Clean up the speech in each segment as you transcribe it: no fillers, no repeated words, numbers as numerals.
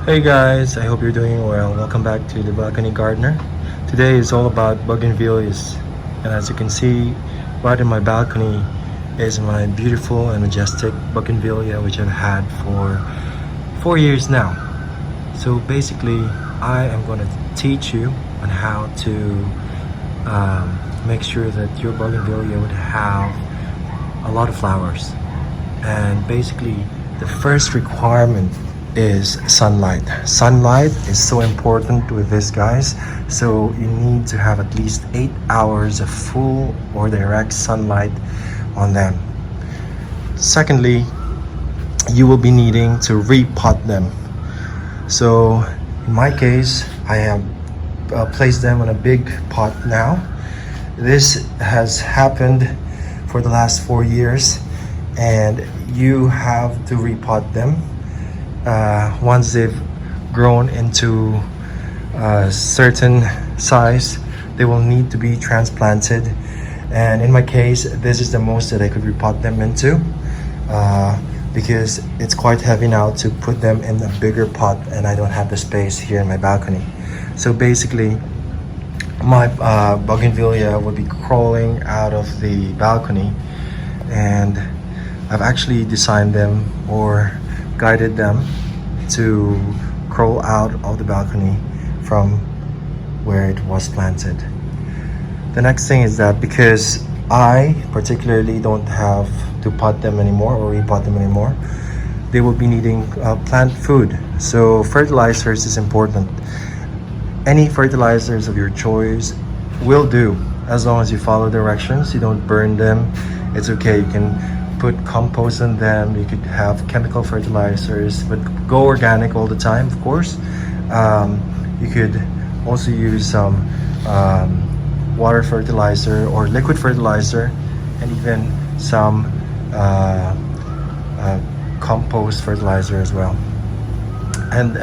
Hey guys, I hope you're doing well. Welcome back to the Balcony Gardener. Today is all about bougainvilleas, and as you can see, right in my balcony is my beautiful and majestic bougainvillea, which I've had for 4 years now. So basically, I am going to teach you on how to make sure that your bougainvillea would have a lot of flowers. And basically, the first requirement is sunlight. Sunlight is so important with this, guys. So you need to have at least 8 hours of full or direct sunlight on them. Secondly, you will be needing to repot them. So in my case, I have placed them on a big pot now. This has happened for the last 4 years, and you have to repot them once they've grown into a certain size. They will need to be transplanted, and in my case, this is the most that I could repot them into because it's quite heavy now to put them in a bigger pot, and I don't have the space here in my balcony. So basically, my bougainvillea would be crawling out of the balcony, and I've actually designed them or guided them to crawl out of the balcony from where it was planted. The next thing is that because I particularly don't have to pot them anymore or repot them anymore, they will be needing plant food. So fertilizers is important. Any fertilizers of your choice will do as long as you follow directions. You don't burn them. It's okay. You can put compost in them. You could have chemical fertilizers, but go organic all the time, of course. You could also use some water fertilizer or liquid fertilizer, and even some compost fertilizer as well. And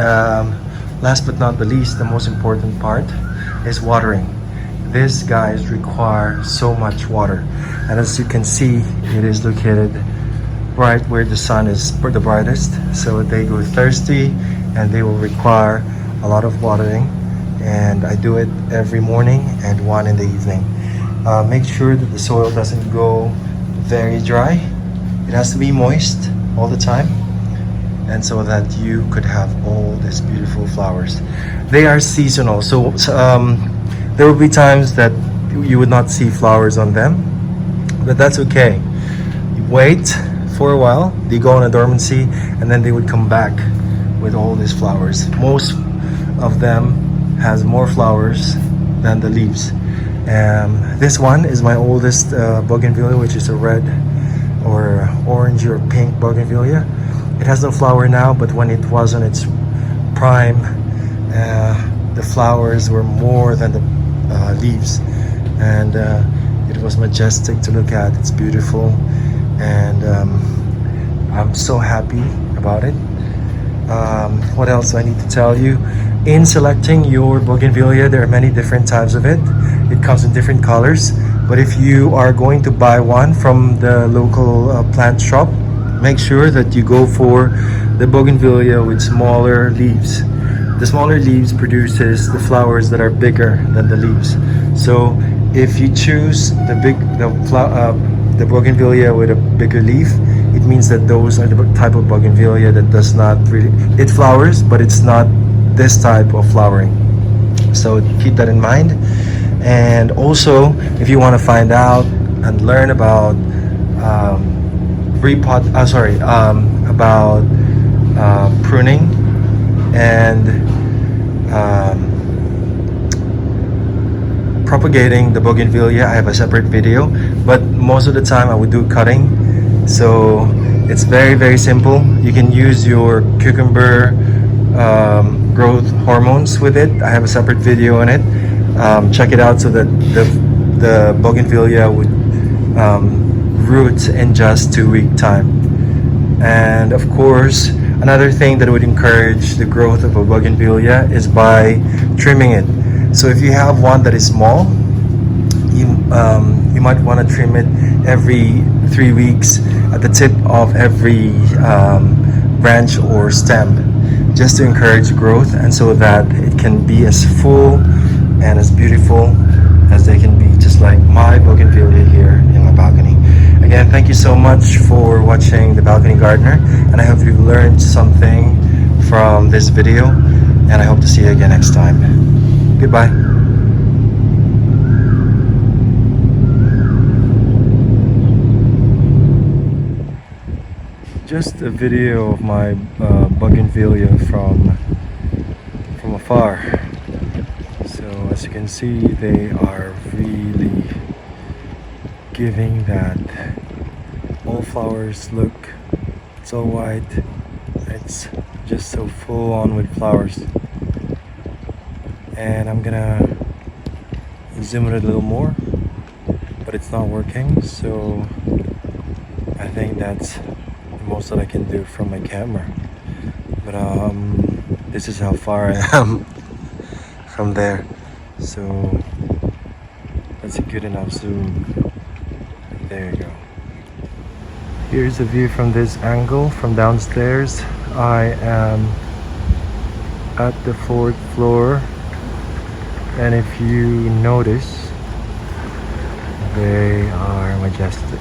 last but not the least, the most important part is watering. These guys require so much water, and as you can see, it is located right where the sun is the brightest, so they go thirsty and they will require a lot of watering, and I do it every morning and one in the evening. Make sure that the soil doesn't go very dry. It has to be moist all the time, and so that you could have all these beautiful flowers. They are seasonal, so there will be times that you would not see flowers on them, but that's okay. You wait for a while, they go in a dormancy, and then they would come back with all these flowers. Most of them has more flowers than the leaves. This one is my oldest bougainvillea, which is a red or orange or pink bougainvillea. It has no flower now, but when it was on its prime, the flowers were more than the leaves, and it was majestic to look at. It's beautiful, and I'm so happy about it. What else do I need to tell you? In selecting your bougainvillea, there are many different types of it. It comes in different colors, but if you are going to buy one from the local plant shop, make sure that you go for the bougainvillea with smaller leaves. The smaller leaves produces the flowers that are bigger than the leaves. So if you choose the bougainvillea with a bigger leaf, it means that those are the type of bougainvillea that does not really, it flowers, but it's not this type of flowering. So keep that in mind. And also, if you want to find out and learn about pruning and propagating the bougainvillea, I have a separate video, but most of the time I would do cutting. So it's very, very simple. You can use your cucumber growth hormones with it. I have a separate video on it. Check it out so that the bougainvillea would root in just 2 week time. And of course, another thing that would encourage the growth of a bougainvillea is by trimming it. So if you have one that is small, you might want to trim it every 3 weeks at the tip of every branch or stem, just to encourage growth and so that it can be as full and as beautiful as they can be, just like my bougainvillea here in my balcony. Again, thank you so much for watching The Balcony Gardener, and I hope you've learned something from this video, and I hope to see you again next time. Goodbye. Just a video of my bougainvillea from afar. So as you can see, they are really giving that all flowers look so white. It's just so full on with flowers. And I'm gonna zoom in a little more, but it's not working, so I think that's the most that I can do from my camera. But this is how far I am from there, so that's a good enough zoom. There you go. Here's a view from this angle from downstairs. I am at the 4th floor, and if you notice, they are majestic.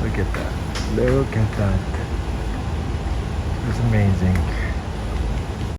Look at that. Look at that. It's amazing.